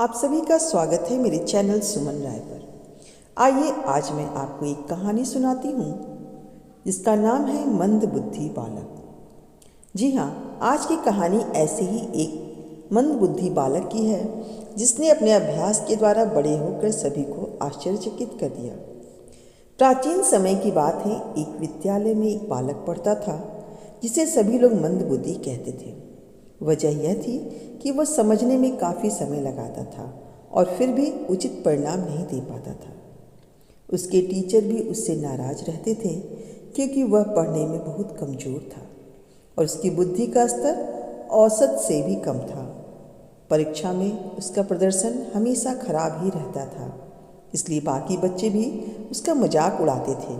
आप सभी का स्वागत है मेरे चैनल सुमन राय पर। आइए आज मैं आपको एक कहानी सुनाती हूँ जिसका नाम है मंदबुद्धि बालक। जी हाँ, आज की कहानी ऐसे ही एक मंदबुद्धि बालक की है जिसने अपने अभ्यास के द्वारा बड़े होकर सभी को आश्चर्यचकित कर दिया। प्राचीन समय की बात है, एक विद्यालय में एक बालक पढ़ता था जिसे सभी लोग मंदबुद्धि कहते थे। वजह यह थी कि वह समझने में काफ़ी समय लगाता था और फिर भी उचित परिणाम नहीं दे पाता था। उसके टीचर भी उससे नाराज रहते थे क्योंकि वह पढ़ने में बहुत कमज़ोर था और उसकी बुद्धि का स्तर औसत से भी कम था। परीक्षा में उसका प्रदर्शन हमेशा खराब ही रहता था, इसलिए बाकी बच्चे भी उसका मजाक उड़ाते थे।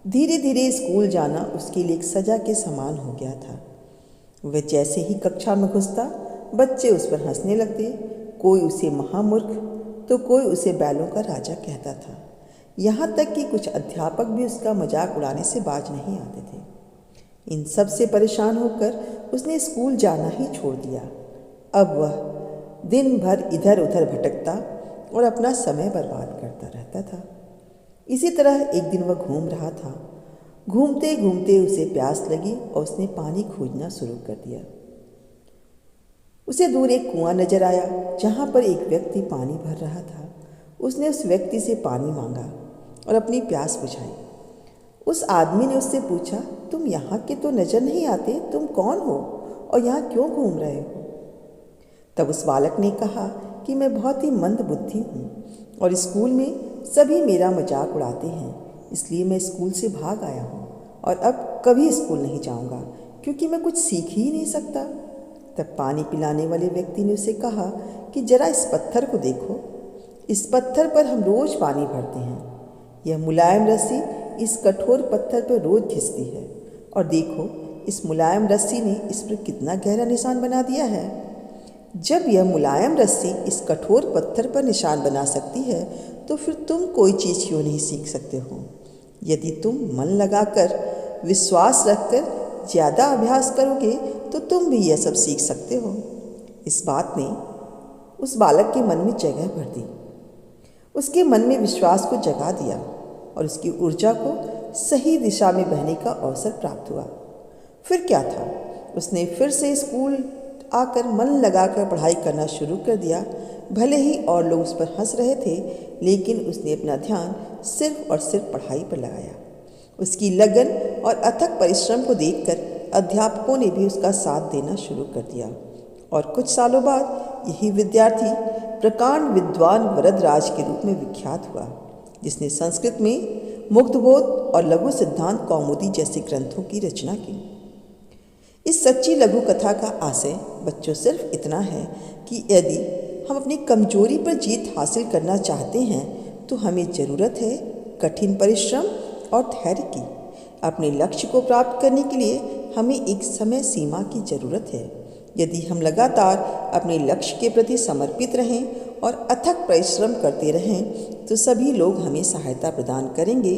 धीरे धीरे स्कूल जाना उसके लिए एक सजा के समान हो गया था। वह जैसे ही कक्षा में घुसता, बच्चे उस पर हंसने लगते। कोई उसे महामूर्ख तो कोई उसे बैलों का राजा कहता था। यहाँ तक कि कुछ अध्यापक भी उसका मजाक उड़ाने से बाज नहीं आते थे। इन सब से परेशान होकर उसने स्कूल जाना ही छोड़ दिया। अब वह दिन भर इधर उधर भटकता और अपना समय बर्बाद करता रहता था। इसी तरह एक दिन वह घूम रहा था। घूमते घूमते उसे प्यास लगी और उसने पानी खोजना शुरू कर दिया। उसे दूर एक कुआं नजर आया जहाँ पर एक व्यक्ति पानी भर रहा था। उसने उस व्यक्ति से पानी मांगा और अपनी प्यास बुझाई। उस आदमी ने उससे पूछा, तुम यहाँ के तो नजर नहीं आते, तुम कौन हो और यहाँ क्यों घूम रहे हो? तब उस बालक ने कहा कि मैं बहुत ही मंदबुद्धि हूँ और स्कूल में सभी मेरा मजाक उड़ाते हैं, इसलिए मैं स्कूल से भाग आया हूँ और अब कभी स्कूल नहीं जाऊँगा क्योंकि मैं कुछ सीख ही नहीं सकता। तब पानी पिलाने वाले व्यक्ति ने उसे कहा कि जरा इस पत्थर को देखो, इस पत्थर पर हम रोज पानी भरते हैं। यह मुलायम रस्सी इस कठोर पत्थर पर रोज घिसती है और देखो इस मुलायम रस्सी ने इस पर कितना गहरा निशान बना दिया है। जब यह मुलायम रस्सी इस कठोर पत्थर पर निशान बना सकती है तो फिर तुम कोई चीज़ क्यों नहीं सीख सकते हो? यदि तुम मन लगाकर, विश्वास रखकर ज़्यादा अभ्यास करोगे तो तुम भी यह सब सीख सकते हो। इस बात ने उस बालक के मन में जगह भर दी। उसके मन में विश्वास को जगा दिया और उसकी ऊर्जा को सही दिशा में बहने का अवसर प्राप्त हुआ। फिर क्या था, उसने फिर से स्कूल आकर मन लगाकर पढ़ाई करना शुरू कर दिया। भले ही और लोग उस पर हंस रहे थे, लेकिन उसने अपना ध्यान सिर्फ और सिर्फ पढ़ाई पर लगाया। उसकी लगन और अथक परिश्रम को देखकर अध्यापकों ने भी उसका साथ देना शुरू कर दिया और कुछ सालों बाद यही विद्यार्थी प्रकांड विद्वान वरदराज के रूप में विख्यात हुआ, जिसने संस्कृत में मुग्धबोध और लघु सिद्धांत कौमुदी जैसे ग्रंथों की रचना की। इस सच्ची लघु कथा का आशय बच्चों सिर्फ इतना है कि यदि हम अपनी कमजोरी पर जीत हासिल करना चाहते हैं तो हमें ज़रूरत है कठिन परिश्रम और धैर्य की। अपने लक्ष्य को प्राप्त करने के लिए हमें एक समय सीमा की ज़रूरत है। यदि हम लगातार अपने लक्ष्य के प्रति समर्पित रहें और अथक परिश्रम करते रहें तो सभी लोग हमें सहायता प्रदान करेंगे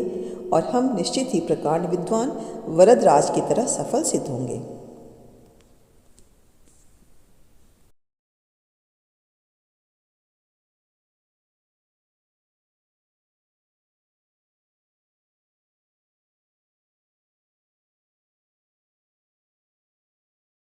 और हम निश्चित ही प्रकांड विद्वान वरदराज की तरह सफल सिद्ध होंगे।